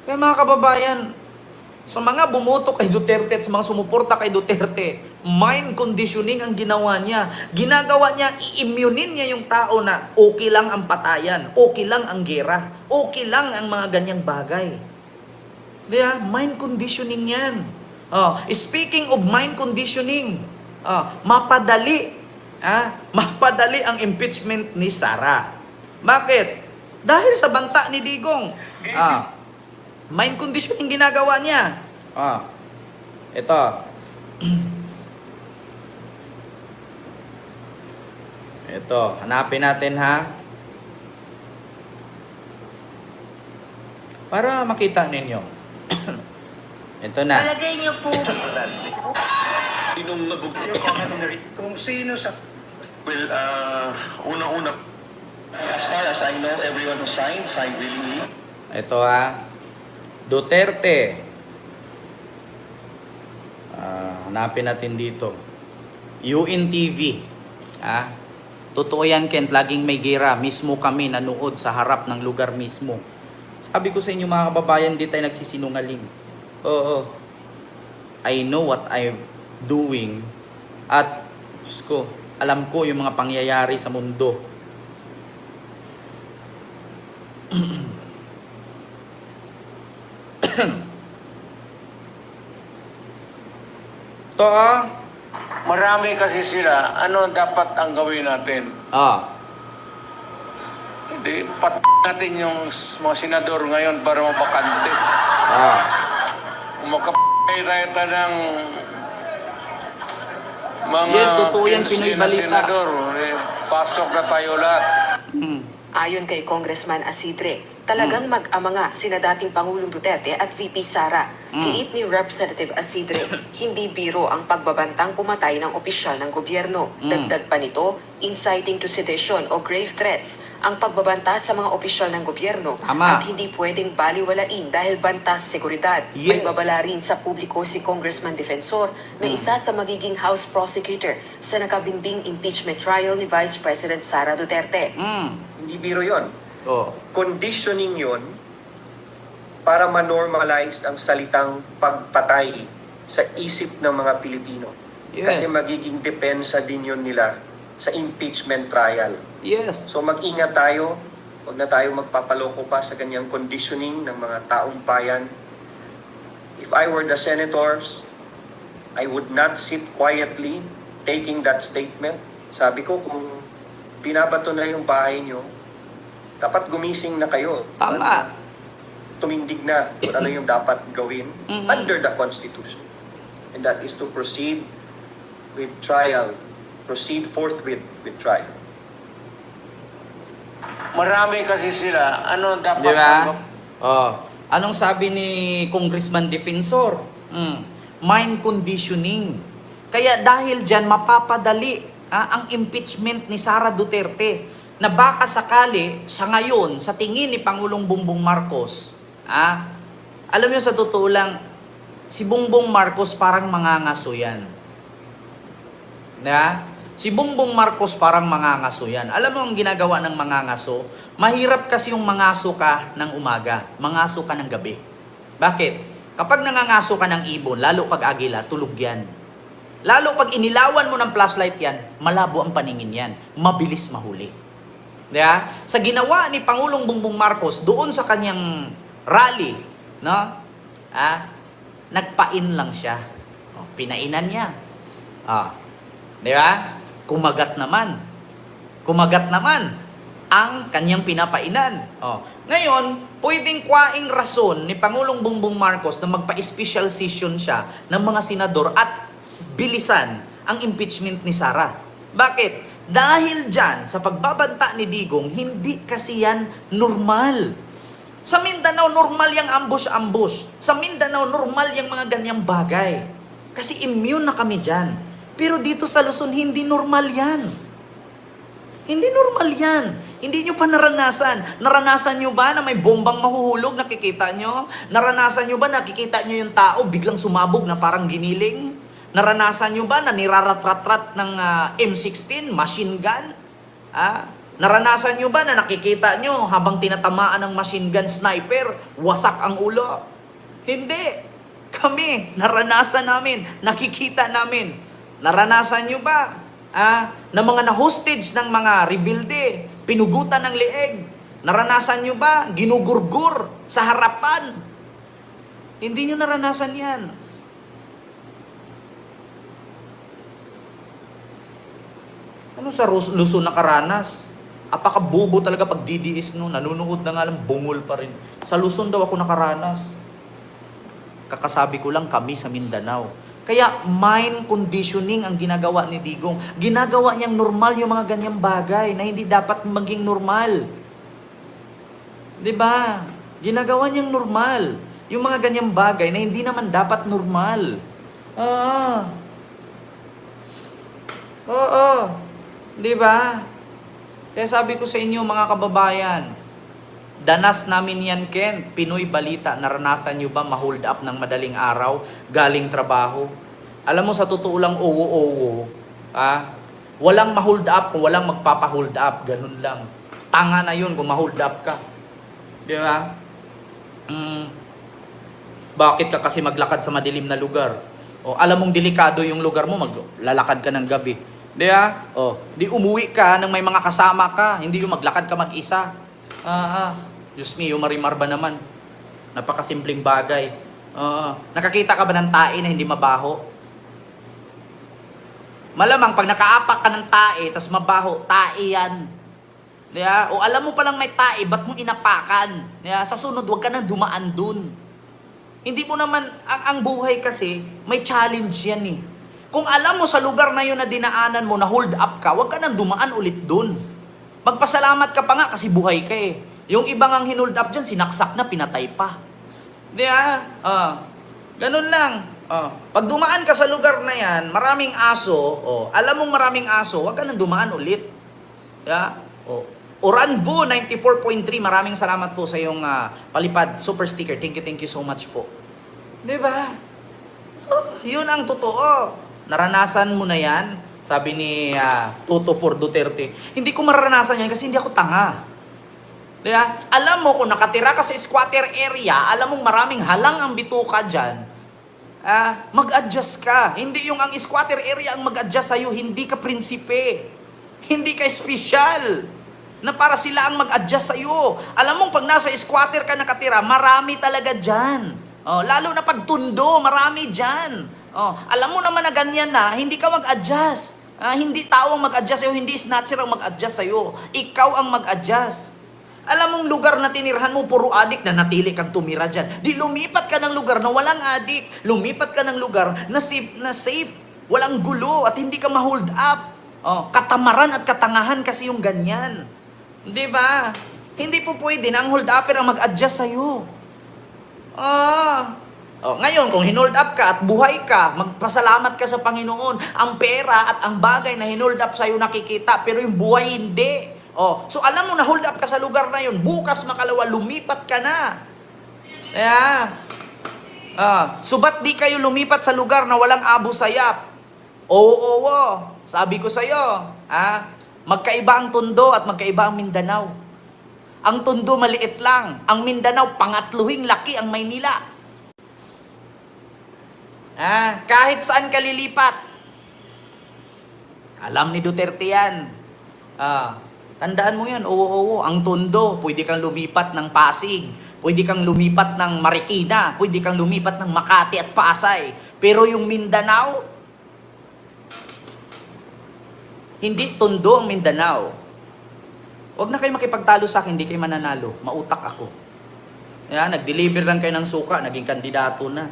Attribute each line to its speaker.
Speaker 1: Kaya mga kababayan, sa mga bumoto kay Duterte at sa mga sumuporta kay Duterte, mind conditioning ang ginawa niya. Ginagawa niya, i-immunin niya yung tao na okay lang ang patayan, okay lang ang gera, okay lang ang mga ganyang bagay. Diba? Mind conditioning yan. Speaking of mind conditioning, mapadali ang impeachment ni Sara. Bakit? Dahil sa banta ni Digong. Mind conditioning ginagawa niya. Ito. Ito, hanapin natin ha. Para makita ninyo. Ito na.
Speaker 2: Palagay niyo po.
Speaker 3: Sinong nabugsiyo?
Speaker 4: Kung sino sa...
Speaker 3: Well, unang-una, as far as I know, everyone who signed willingly.
Speaker 1: Ito ha. Duterte. Hanapin natin dito. UNTV. Totoo yan, Kent. Laging may gira. Mismo kami nanood sa harap ng lugar mismo. Sabi ko sa inyo mga kababayan, di tayo nagsisinungaling. Oo. I know what I'm doing. At, Diyos ko, alam ko yung mga pangyayari sa mundo. Ito
Speaker 4: Marami kasi sila. Ano dapat ang gawin natin? Hindi, natin yung mga senador ngayon para mabakante. Kung tayo ng mga
Speaker 1: Yes, totoo yan, Pinoy
Speaker 4: na
Speaker 1: balita.
Speaker 4: senador, pasok na tayo lahat.
Speaker 5: Ayon kay Congressman Asidre, talagang mag-ama sina dating Pangulong Duterte at VP Sara. Kiit ni Representative Asidre, hindi biro ang pagbabantang pumatay ng opisyal ng gobyerno. Dagdag pa nito, inciting to sedition o grave threats ang pagbabanta sa mga opisyal ng gobyerno.
Speaker 1: Tama.
Speaker 5: At hindi pwedeng baliwalain dahil bantas seguridad.
Speaker 1: Yes.
Speaker 5: May babala rin sa publiko si Congressman Defensor na isa sa magiging House Prosecutor sa nakabinbing impeachment trial ni Vice President Sara Duterte.
Speaker 6: Hindi biro yon. Conditioning yon para ma-normalize ang salitang pagpatay sa isip ng mga Pilipino.
Speaker 1: Yes.
Speaker 6: Kasi magiging depensa din yun nila sa impeachment trial.
Speaker 1: Yes.
Speaker 6: So mag-ingat tayo, huwag na tayo magpapaloko pa sa ganyang conditioning ng mga taong bayan. If I were the senators, I would not sit quietly taking that statement. Sabi ko, kung binabato na yung bahay nyo, dapat gumising na kayo.
Speaker 1: Tama.
Speaker 6: Tumindig na kung ano yung dapat gawin under the Constitution. And that is to proceed with trial. Proceed forthwith with trial.
Speaker 4: Marami kasi sila. Ano dapat
Speaker 1: Diba? Anong sabi ni Congressman Defensor? Mind conditioning. Kaya dahil dyan, mapapadali ang impeachment ni Sara Duterte na baka sakali sa ngayon, sa tingin ni Pangulong Bongbong Marcos, alam niyo sa totoo lang, si Bongbong Marcos parang mangangaso yan. Si Bongbong Marcos parang mangangaso yan. Alam mo ang ginagawa ng mangangaso? Mahirap kasi yung mangaso ka ng umaga, mangaso ka ng gabi. Bakit? Kapag nangangaso ka ng ibon, lalo pag agila, tulog yan. Lalo pag inilawan mo ng flashlight yan, malabo ang paningin yan. Mabilis mahuli. Sa ginawa ni Pangulong Bongbong Marcos doon sa kanyang rally, nagpain lang siya. Pinainan niya. Kumagat naman ang kanyang pinapainan. Ngayon, pwedeng kwaing rason ni Pangulong Bongbong Marcos na magpa-special session siya ng mga senador at bilisan ang impeachment ni Sara. Bakit? Dahil dyan, sa pagbabanta ni Digong, hindi kasi yan normal. Sa Mindanao, normal yung ambush-ambush. Sa Mindanao, normal yung mga ganyang bagay. Kasi immune na kami dyan. Pero dito sa Luzon, hindi normal yan. Hindi normal yan. Hindi nyo pa naranasan. Naranasan nyo ba na may bombang mahuhulog, nakikita nyo? Naranasan nyo ba nakikita nyo yung tao biglang sumabog na parang giniling? Naranasan nyo ba na nirarat-rat-rat ng M16, machine gun? Naranasan nyo ba na nakikita nyo habang tinatamaan ng machine gun sniper, wasak ang ulo? Hindi. Kami, naranasan namin, nakikita namin. Naranasan nyo ba na mga na-hostage ng mga rebelde, pinugutan ng leeg? Naranasan nyo ba ginugurgur sa harapan? Hindi nyo naranasan yan. Ano sa Luzon nakaranas? Apakabobo talaga pag DDS no, nanunood na nga lang, bungol pa rin. Sa Luzon daw ako nakaranas. Kakasabi ko lang kami sa Mindanao. Kaya mind conditioning ang ginagawa ni Digong. Ginagawa niyang normal yung mga ganyang bagay na hindi dapat maging normal. 'Di ba? Ginagawa niyang normal yung mga ganyang bagay na hindi naman dapat normal. Oo. 'Di ba? Kaya sabi ko sa inyo mga kababayan, danas namin yan, Ken. Pinoy Balita, naranasan nyo ba ma-hold up ng madaling araw, galing trabaho? Alam mo, sa totoo lang, owo-owo, walang ma-hold up kung walang magpapa-hold up. Ganun lang. Tanga na yun kung ma-hold up ka. Di ba? Bakit ka kasi maglakad sa madilim na lugar? O, alam mong delikado yung lugar mo, maglalakad ka ng gabi. Di ba? O, di umuwi ka nang may mga kasama ka. Hindi yung maglakad ka mag-isa. Diyos mio, marimar ba naman? Napakasimpleng bagay. Nakakita ka ba ng tae na hindi mabaho? Malamang pag nakaapak ka ng tae, tas mabaho, tae yan. Diba? O alam mo palang may tae, ba't mo inapakan? Diba? Sa sunod, huwag ka nang dumaan dun. Hindi mo naman, ang buhay kasi, may challenge yan eh. Kung alam mo sa lugar na yun na dinaanan mo, na hold up ka, huwag ka nang dumaan ulit dun. Magpasalamat ka pa nga kasi buhay ka eh. Yung ibang ang hinold up dyan, sinaksak na, pinatay pa. Di ba? Ganun lang. Pag dumaan ka sa lugar na yan, maraming aso, alam mong maraming aso, huwag ka nang dumaan ulit. Yeah? Oranvo 94.3, maraming salamat po sa iyong palipad, super sticker. Thank you so much po. Di ba? Yun ang totoo. Naranasan mo na yan, sabi ni Toto for Duterte. Hindi ko mararanasan yan kasi hindi ako tanga. Diba? Alam mo, kung nakatira ka sa squatter area, alam mong maraming halang ang bituka dyan, mag-adjust ka. Hindi yung ang squatter area ang mag-adjust sa'yo, hindi ka prinsipe. Hindi ka espesyal na para sila ang mag-adjust sa'yo. Alam mong pag nasa squatter ka nakatira, marami talaga dyan. Lalo na pag tundo, marami dyan. Alam mo naman na ganyan na, hindi ka mag-adjust. Hindi tao ang mag-adjust sa'yo, hindi snatcher ang mag-adjust sa'yo. Ikaw ang mag-adjust. Alam mong lugar na tinirhan mo, puro adik na natili kang tumira dyan. Di lumipat ka ng lugar na walang adik. Lumipat ka ng lugar na safe, walang gulo, at hindi ka ma-hold up. Katamaran at katangahan kasi yung ganyan. Di ba? Hindi po pwede na ang hold upper ang mag-adjust sa'yo. Ngayon, kung hinold up ka at buhay ka, magpasalamat ka sa Panginoon. Ang pera at ang bagay na hinold up sa'yo nakikita, pero yung buhay hindi. So alam mo na hold up ka sa lugar na yun, bukas makalawa, lumipat ka na. So ba't di kayo lumipat sa lugar na walang abo sayap? Oo. Sabi ko sa'yo, magkaiba ang Tondo at magkaiba ang Mindanao. Ang Tondo maliit lang, ang Mindanao pangatluhing laki ang Maynila. Kahit saan ka lilipat. Alam ni Duterte yan. Tandaan mo yan, oo. Ang Tondo, pwede kang lumipat ng Pasig. Pwede kang lumipat ng Marikina. Pwede kang lumipat ng Makati at Pasay. Pero yung Mindanao, hindi Tondo ang Mindanao. Huwag na kayo makipagtalo sa akin, hindi kayo mananalo. Mautak ako. Nag-deliver lang kayo ng suka, naging kandidato na.